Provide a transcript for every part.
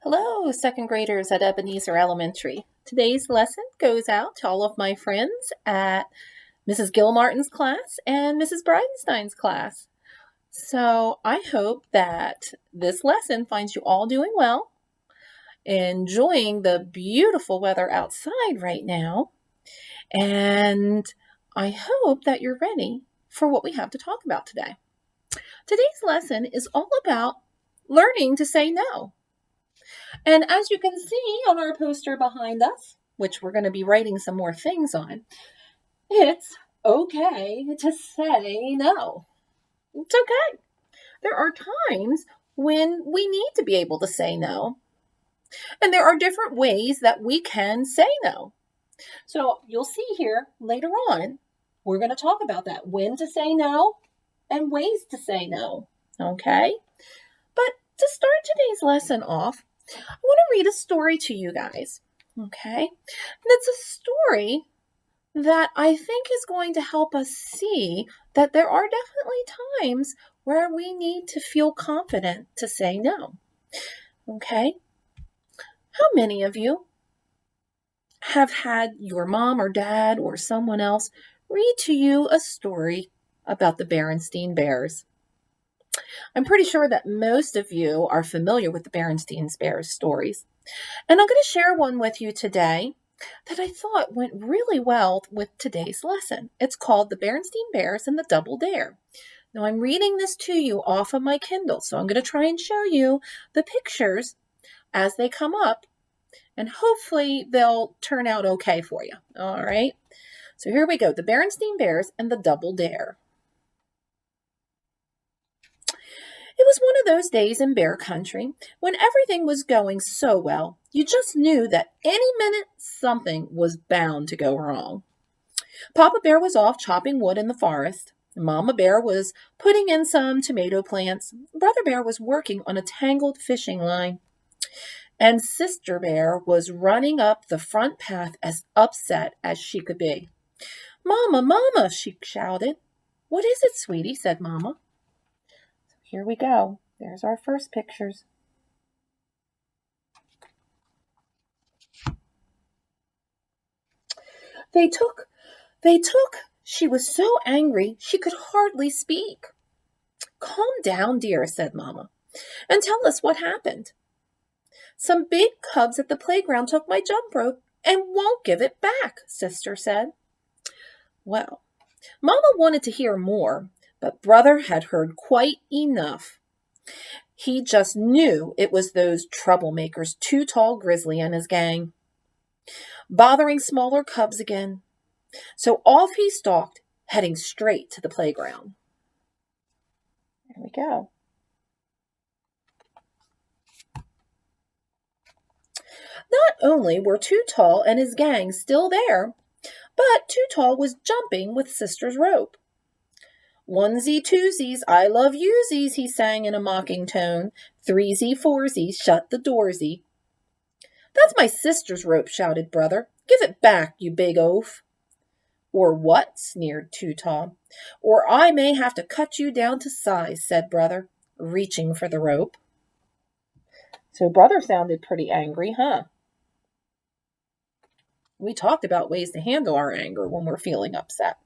Hello, second graders at Ebenezer Elementary. Today's lesson goes out to all of my friends at Mrs. Gilmartin's class and Mrs. Bridenstine's class. So I hope that this lesson finds you all doing well, enjoying the beautiful weather outside right now, and I hope that you're ready for what we have to talk about today. Today's lesson is all about learning to say no. And as you can see on our poster behind us, which we're going to be writing some more things on, it's okay to say no. It's okay. There are times when we need to be able to say no. And there are different ways that we can say no. So you'll see here later on, we're going to talk about that. When to say no and ways to say no. Okay? But to start today's lesson off, I want to read a story to you guys, okay? And it's a story that I think is going to help us see that there are definitely times where we need to feel confident to say no, okay? How many of you have had your mom or dad or someone else read to you a story about the Berenstain Bears? I'm pretty sure that most of you are familiar with the Berenstain Bears stories. And I'm going to share one with you today that I thought went really well with today's lesson. It's called The Berenstain Bears and the Double Dare. Now, I'm reading this to you off of my Kindle, so I'm going to try and show you the pictures as they come up, and hopefully they'll turn out okay for you. All right? So here we go. The Berenstain Bears and the Double Dare. It was one of those days in Bear Country when everything was going so well, you just knew that any minute something was bound to go wrong. Papa Bear was off chopping wood in the forest. Mama Bear was putting in some tomato plants. Brother Bear was working on a tangled fishing line. And Sister Bear was running up the front path as upset as she could be. "Mama, Mama," she shouted. "What is it, sweetie?" said Mama. Here we go. There's our first pictures. They took. She was so angry she could hardly speak. "Calm down, dear," said Mama, "and tell us what happened." "Some big cubs at the playground took my jump rope and won't give it back," Sister said. Well, Mama wanted to hear more, but Brother had heard quite enough. He just knew it was those troublemakers, Too Tall Grizzly and his gang, bothering smaller cubs again. So off he stalked, heading straight to the playground. There we go. Not only were Too Tall and his gang still there, but Too Tall was jumping with Sister's rope. "Onesie, twosies, I love yousies," he sang in a mocking tone. "Threesie, foursie, shut the doorsie." "That's my sister's rope," shouted Brother. "Give it back, you big oaf." "Or what?" sneered Too Tall. "Or I may have to cut you down to size," said Brother, reaching for the rope. So Brother sounded pretty angry, huh? We talked about ways to handle our anger when we're feeling upset.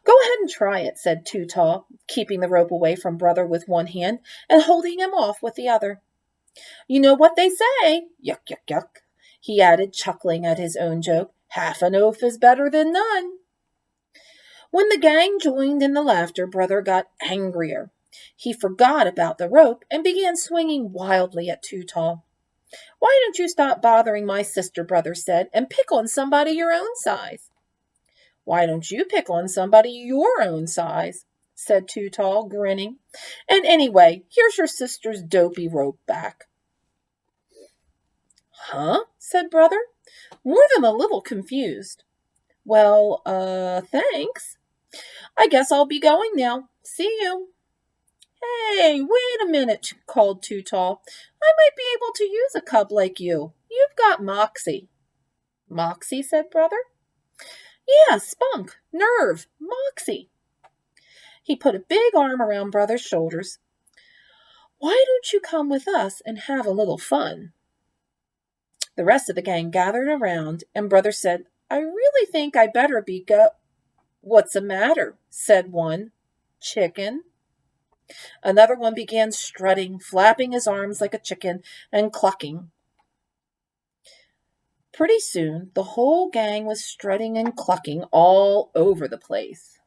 "Go ahead and try it," said Too Tall, keeping the rope away from Brother with one hand and holding him off with the other. "You know what they say, yuck, yuck, yuck," he added, chuckling at his own joke. "Half an oaf is better than none." When the gang joined in the laughter, Brother got angrier. He forgot about the rope and began swinging wildly at Too Tall. "Why don't you stop bothering my sister," Brother said, "and pick on somebody your own size?" "Why don't you pick on somebody your own size?" said Too Tall, grinning. "And anyway, here's your sister's dopey rope back." "Huh?" said Brother, more than a little confused. "Well, thanks. I guess I'll be going now. See you." "Hey, wait a minute," called Too Tall. "I might be able to use a cub like you. You've got moxie." "Moxie?" said Brother. "Yeah, spunk, nerve, moxie." He put a big arm around Brother's shoulders. Why don't you come with us and have a little fun?" The rest of the gang gathered around, and Brother said, "I really think I better be go—" "What's the matter?" said one. "Chicken." Another one began strutting, flapping his arms like a chicken, and clucking. Pretty soon, the whole gang was strutting and clucking all over the place.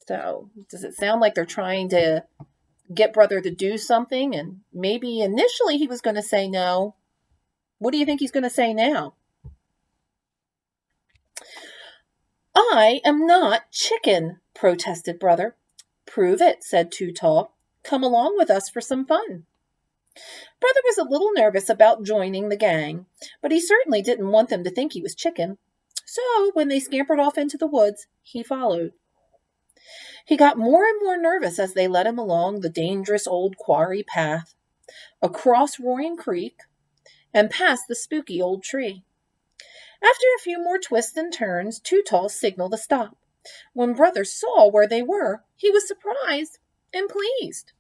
So, does it sound like they're trying to get Brother to do something? And maybe initially he was going to say no. What do you think he's going to say now? "I am not chicken," protested Brother. "Prove it," said Too Tall. "Come along with us for some fun." Brother was a little nervous about joining the gang, but he certainly didn't want them to think he was chicken. So when they scampered off into the woods, he followed. He got more and more nervous as they led him along the dangerous old quarry path, across Roaring Creek, and past the spooky old tree. After a few more twists and turns, Too Tall signaled a stop. When Brother saw where they were, he was surprised and pleased.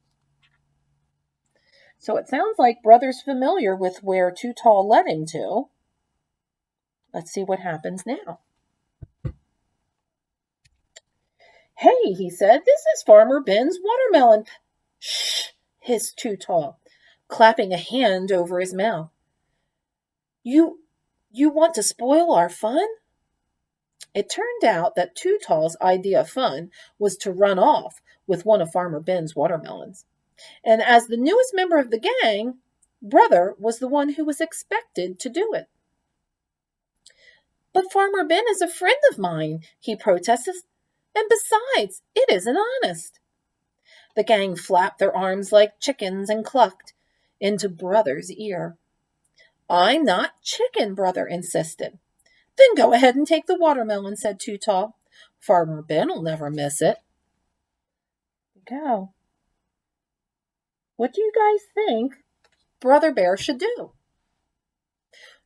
So it sounds like Brother's familiar with where Too Tall led him to. Let's see what happens now. "Hey," he said, "this is Farmer Ben's watermelon." "Shh," hissed Too Tall, clapping a hand over his mouth. You want to spoil our fun?" It turned out that Too Tall's idea of fun was to run off with one of Farmer Ben's watermelons. And as the newest member of the gang, Brother was the one who was expected to do it. "But Farmer Ben is a friend of mine," he protested. "And besides, it isn't honest." The gang flapped their arms like chickens and clucked into Brother's ear. "I'm not chicken," Brother insisted. "Then go ahead and take the watermelon," said Too Tall. "Farmer Ben'll never miss it." Go. What do you guys think Brother Bear should do?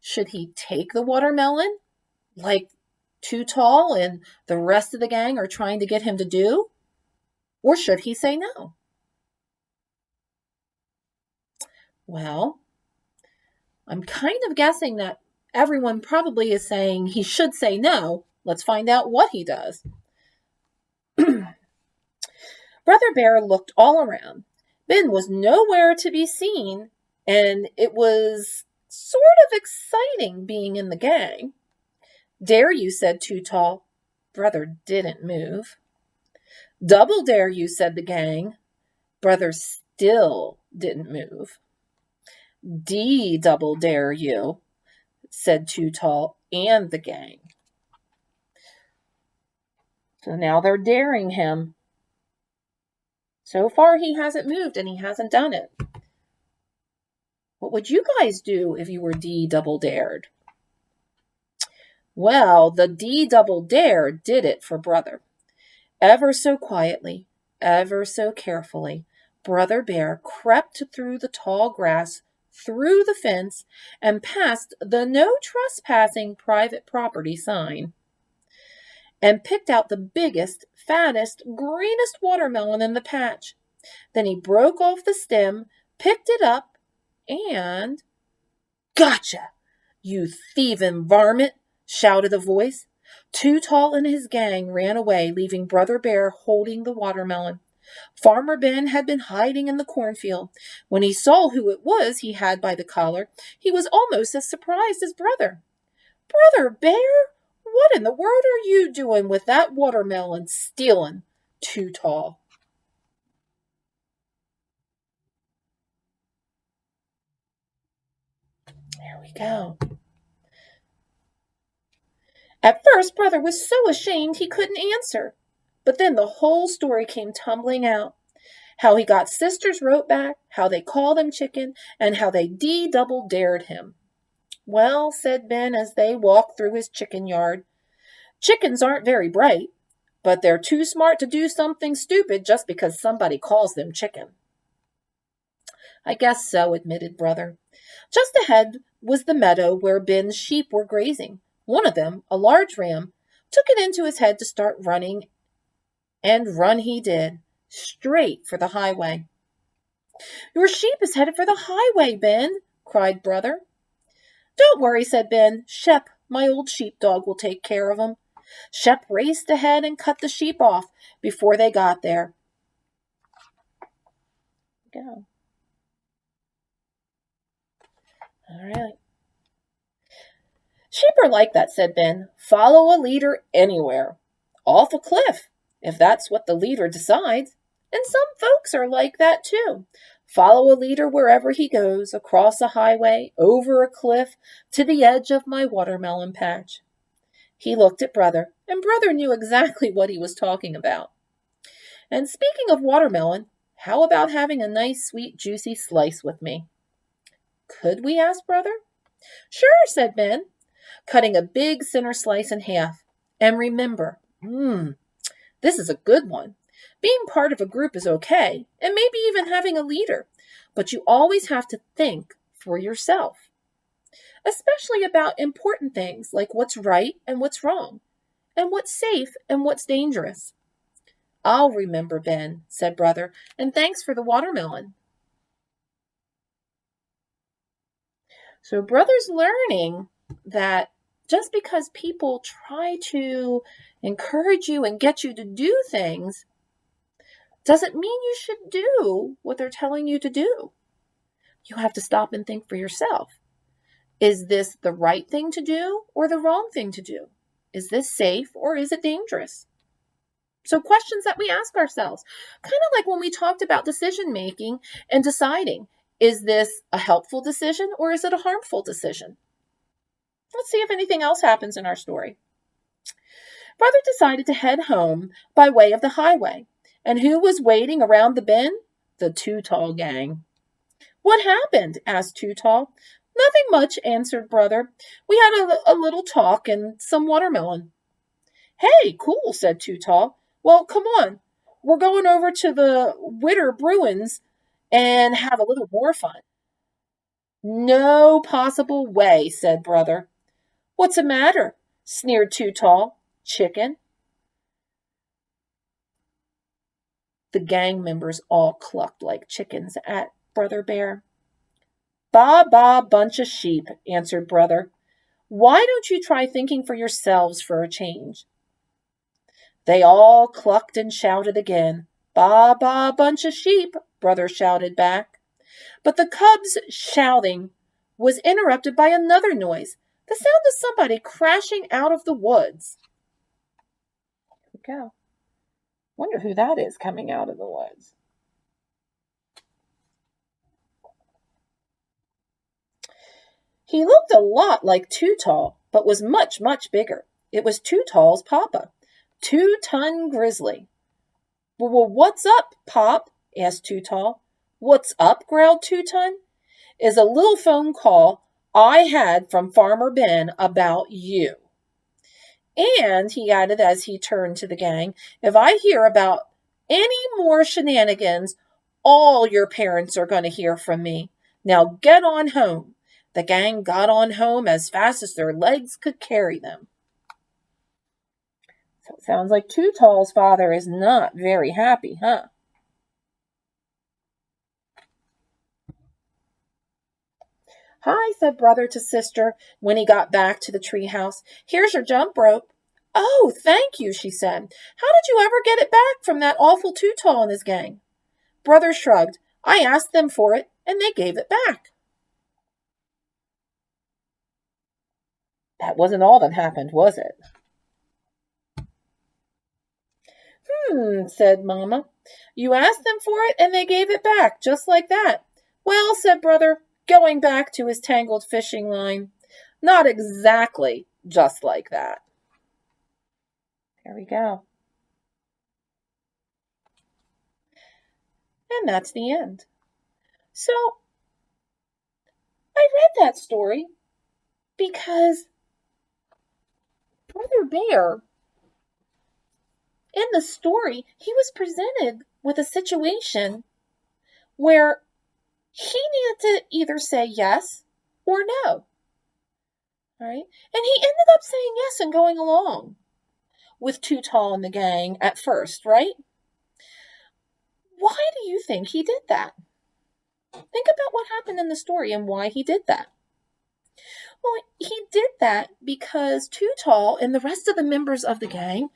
Should he take the watermelon like Too Tall and the rest of the gang are trying to get him to do? Or should he say no? Well, I'm kind of guessing that everyone probably is saying he should say no. Let's find out what he does. Brother Bear looked all around. Ben was nowhere to be seen, and it was sort of exciting being in the gang. "Dare you," said Too Tall. Brother didn't move. "Double dare you," said the gang. Brother still didn't move. "Double dare you," said Too Tall and the gang. So now they're daring him. So far he hasn't moved and he hasn't done it. What would you guys do if you were double dared? Well, the double dare did it for Brother. Ever so quietly, ever so carefully, Brother Bear crept through the tall grass, through the fence, and past the "No Trespassing Private Property" sign, and picked out the biggest, fattest, greenest watermelon in the patch. Then he broke off the stem, picked it up, and— "Gotcha, you thieving varmint!" shouted a voice. Too Tall and his gang ran away, leaving Brother Bear holding the watermelon. Farmer Ben had been hiding in the cornfield. When he saw who it was he had by the collar, he was almost as surprised as Brother. "Brother Bear, what in the world are you doing with that watermelon? Stealing, Too Tall." There we go. At first, Brother was so ashamed he couldn't answer. But then the whole story came tumbling out. How he got Sister's rope back, how they called him chicken, and how they double dared him. "Well," said Ben as they walked through his chicken yard, "chickens aren't very bright, but they're too smart to do something stupid just because somebody calls them chicken." "I guess so," admitted Brother. Just ahead was the meadow where Ben's sheep were grazing. One of them, a large ram, took it into his head to start running, and run he did. straight for the highway. "Your sheep is headed for the highway, Ben," cried Brother. "Don't worry," said Ben. "Shep, my old sheepdog, will take care of 'em." Shep raced ahead and cut the sheep off before they got there. Go. All right. "Sheep are like that," said Ben. "Follow a leader anywhere. Off a cliff, if that's what the leader decides. And some folks are like that too. Follow a leader wherever he goes, across a highway, over a cliff, to the edge of my watermelon patch." He looked at Brother, and Brother knew exactly what he was talking about. "And speaking of watermelon, how about having a nice, sweet, juicy slice with me?" "Could we?" asked Brother. "Sure," said Ben, cutting a big center slice in half. "And remember, this is a good one. Being part of a group is okay, and maybe even having a leader, but you always have to think for yourself, especially about important things like what's right and what's wrong, and what's safe and what's dangerous." "I'll remember, Ben," said Brother, "and thanks for the watermelon." So Brother's learning that just because people try to encourage you and get you to do things doesn't mean you should do what they're telling you to do. You have to stop and think for yourself. Is this the right thing to do or the wrong thing to do? Is this safe or is it dangerous? So questions that we ask ourselves, kind of like when we talked about decision making and deciding, is this a helpful decision or is it a harmful decision? Let's see if anything else happens in our story. Brother decided to head home by way of the highway. And who was waiting around the bend? The Too Tall gang. "What happened?" asked Too Tall. "Nothing much," answered Brother. "We had a little talk and some watermelon." "Hey, cool," said Too Tall. "Well, come on. We're going over to the Witter Bruins and have a little more fun." "No possible way," said Brother. "What's the matter?" sneered Too Tall. "Chicken?" The gang members all clucked like chickens at Brother Bear. "Ba ba, bunch of sheep," answered Brother. "Why don't you try thinking for yourselves for a change?" They all clucked and shouted again. "Ba ba, bunch of sheep," Brother shouted back. But the cubs' shouting was interrupted by another noise, the sound of somebody crashing out of the woods. Here we go. Wonder who that is coming out of the woods. He looked a lot like Too Tall, but was much, much bigger. It was Too Tall's papa, 2-Ton Grizzly. "Well, what's up, Pop?" asked Too Tall. "What's up?" growled 2-Ton. "Is a little phone call I had from Farmer Ben about you. And," he added as he turned to the gang, "if I hear about any more shenanigans, all your parents are going to hear from me. Now get on home." The gang got on home as fast as their legs could carry them. So it sounds like Too Tall's father is not very happy, huh? "Hi," said Brother to Sister when he got back to the treehouse. "Here's your jump rope." "Oh, thank you," she said. "How did you ever get it back from that awful Too Tall and his gang?" Brother shrugged. "I asked them for it, and they gave it back." That wasn't all that happened, was it? Said Mama. "You asked them for it, and they gave it back, just like that." "Well," said Brother, going back to his tangled fishing line, "not exactly just like that." There we go. And that's the end. So I read that story because Brother Bear, in the story, he was presented with a situation where he needed to either say yes or no. All right. And he ended up saying yes and going along with Too Tall and the gang at first, right? Why do you think he did that? Think about what happened in the story and why he did that. Well, he did that because Too Tall and the rest of the members of the gang,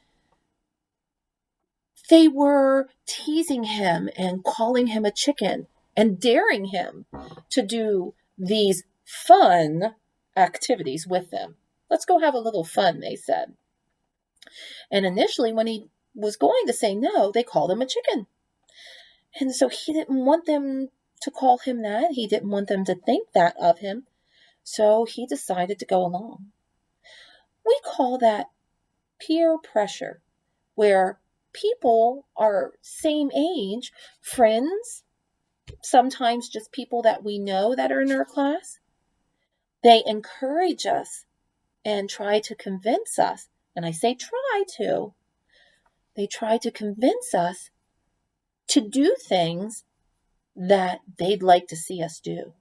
they were teasing him and calling him a chicken and daring him to do these fun activities with them. Let's go have a little fun, they said. And initially, when he was going to say no, they called him a chicken. And so he didn't want them to call him that. He didn't want them to think that of him. So he decided to go along. We call that peer pressure, where people are same age, friends, sometimes just people that we know that are in our class. They encourage us and try to convince us, and I say try to, they try to convince us to do things that they'd like to see us do.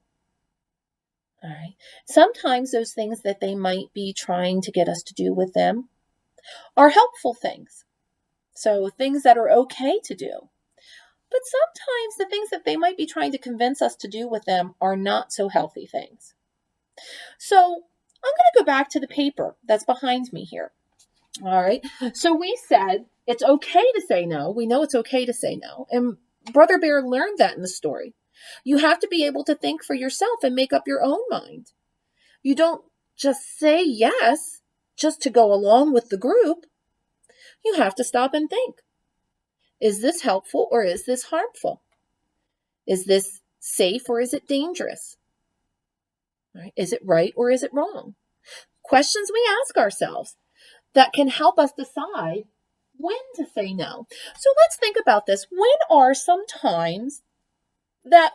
All right. Sometimes those things that they might be trying to get us to do with them are helpful things. So things that are okay to do. But sometimes the things that they might be trying to convince us to do with them are not so healthy things. So I'm going to go back to the paper that's behind me here. All right. So we said it's okay to say no. We know it's okay to say no. And Brother Bear learned that in the story. You have to be able to think for yourself and make up your own mind. You don't just say yes just to go along with the group. You have to stop and think. Is this helpful or is this harmful? Is this safe or is it dangerous? Right? Is it right or is it wrong? Questions we ask ourselves that can help us decide when to say no. So let's think about this. When are some times that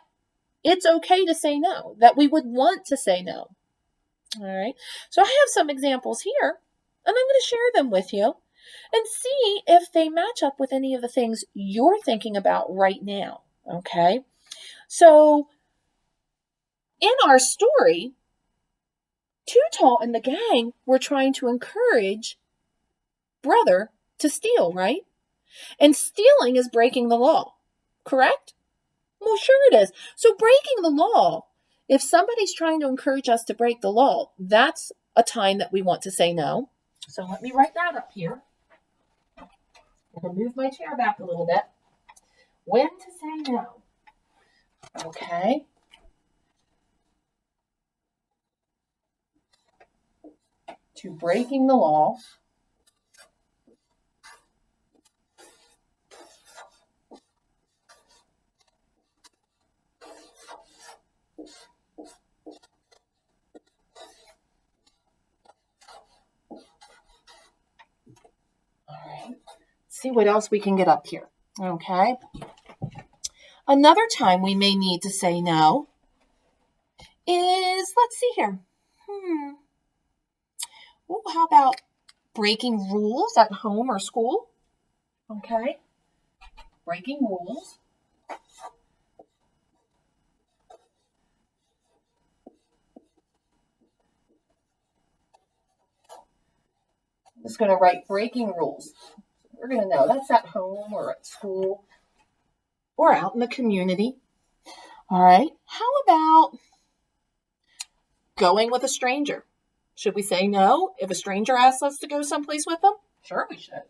it's okay to say no, that we would want to say no? All right. So I have some examples here, and I'm going to share them with you and see if they match up with any of the things you're thinking about right now. Okay. So in our story, Too Tall and the gang were trying to encourage Brother to steal, right? And stealing is breaking the law, correct? Well, sure it is. So breaking the law, if somebody's trying to encourage us to break the law, that's a time that we want to say no. So let me write that up here. I'm going to move my chair back a little bit. When to say no. Okay. To breaking the law. All right. See what else we can get up here. Okay. Another time we may need to say no is, let's see here. Ooh, how about breaking rules at home or school? Okay. Breaking rules. I'm just going to write breaking rules. We're going to know that's at home or at school or out in the community. All right. How about going with a stranger? Should we say no if a stranger asks us to go someplace with them? Sure, we should.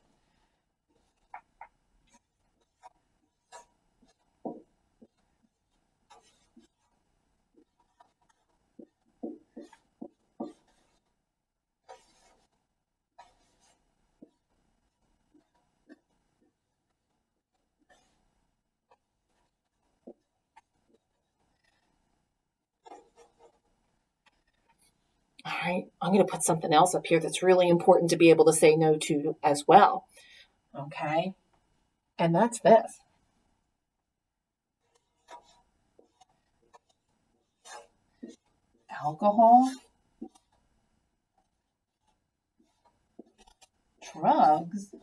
All right, I'm going to put something else up here that's really important to be able to say no to as well. Okay, and that's this. Alcohol, drugs,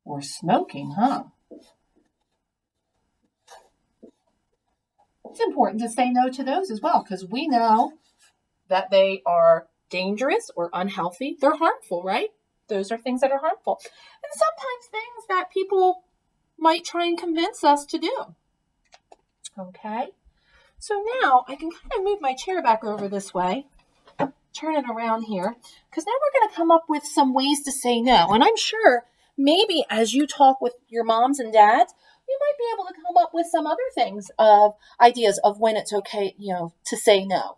or smoking, huh? It's important to say no to those as well because we know that they are dangerous or unhealthy. They're harmful, right? Those are things that are harmful. And sometimes things that people might try and convince us to do. Okay? So now I can kind of move my chair back over this way, turn it around here, because now we're going to come up with some ways to say no. And I'm sure maybe as you talk with your moms and dads, you might be able to come up with some other things of ideas of when it's okay, to say no.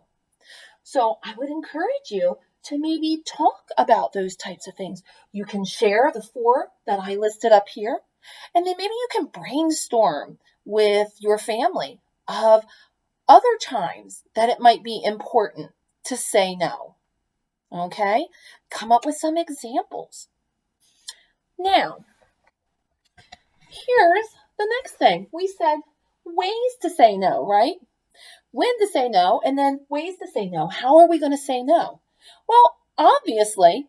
So I would encourage you to maybe talk about those types of things. You can share the 4 that I listed up here, and then maybe you can brainstorm with your family of other times that it might be important to say no. Okay? Come up with some examples. Now, here's the next thing. We said ways to say no, right? When to say no, and then ways to say no. How are we going to say no? Well, obviously,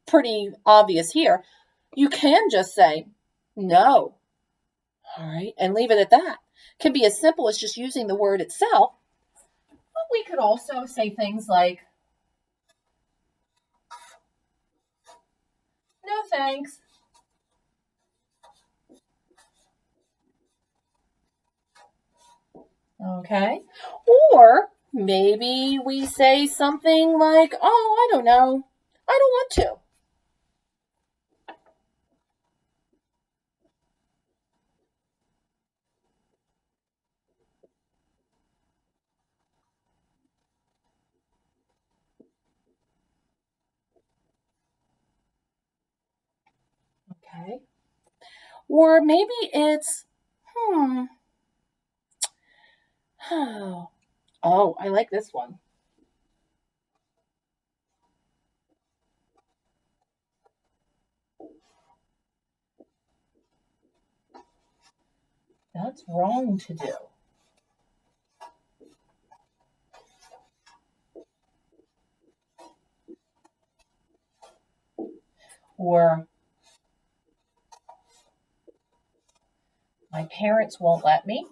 pretty obvious here. You can just say no, all right, and leave it at that. It can be as simple as just using the word itself, but we could also say things like, no thanks. Okay, or maybe we say something like, oh, I don't know, I don't want to. Okay, or maybe it's, oh, I like this one. That's wrong to do. Or my parents won't let me.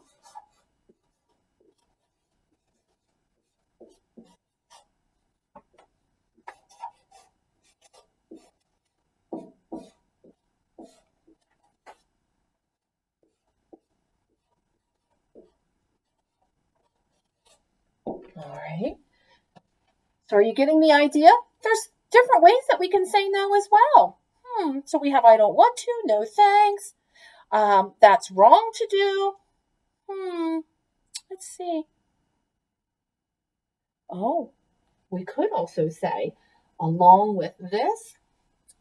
All right. So are you getting the idea? There's different ways that we can say no as well. So we have I don't want to, no thanks. That's wrong to do. Let's see. Oh, we could also say, along with this,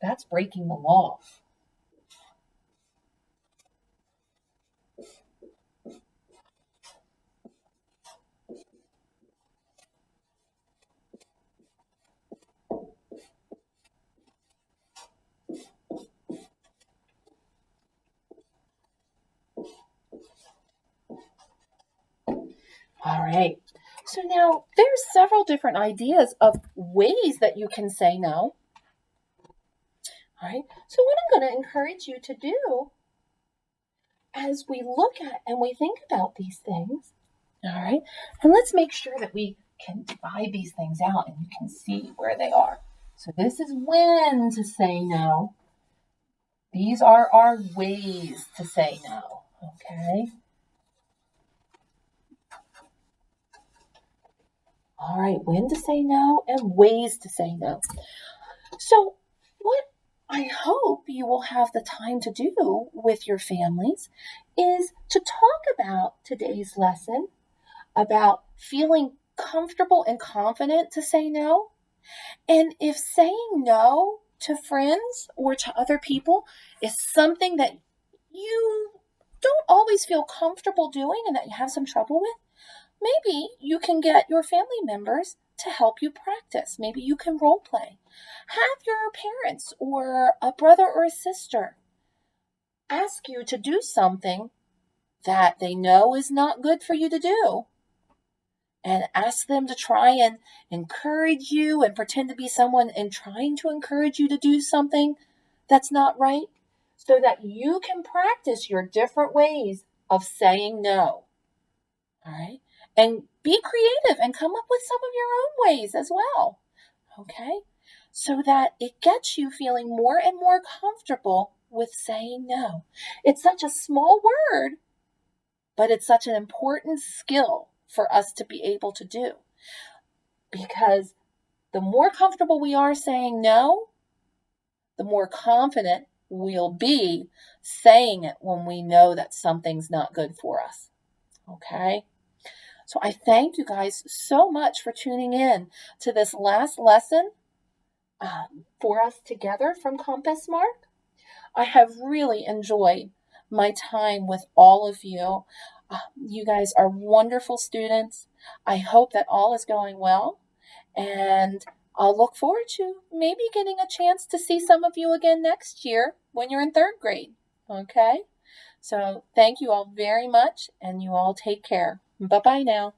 that's breaking the law. All right. So now there's several different ideas of ways that you can say no. All right. So what I'm going to encourage you to do as we look at and we think about these things, all right, and let's make sure that we can divide these things out and you can see where they are. So this is when to say no. These are our ways to say no, okay? All right, when to say no and ways to say no. So what I hope you will have the time to do with your families is to talk about today's lesson, about feeling comfortable and confident to say no. And if saying no to friends or to other people is something that you don't always feel comfortable doing and that you have some trouble with, maybe you can get your family members to help you practice. Maybe you can role play. Have your parents or a brother or a sister ask you to do something that they know is not good for you to do, and ask them to try and encourage you and pretend to be someone and trying to encourage you to do something that's not right, so that you can practice your different ways of saying no. All right. And be creative and come up with some of your own ways as well. Okay. so that it gets you feeling more and more comfortable with saying no. It's such a small word, but it's such an important skill for us to be able to do, because the more comfortable we are saying no, the more confident we'll be saying it when we know that something's not good for us. Okay? So I thank you guys so much for tuning in to this last lesson for us together from Compass Mark. I have really enjoyed my time with all of you. You guys are wonderful students. I hope that all is going well, and I'll look forward to maybe getting a chance to see some of you again next year when you're in third grade. Okay? So thank you all very much, and you all take care. Bye-bye now.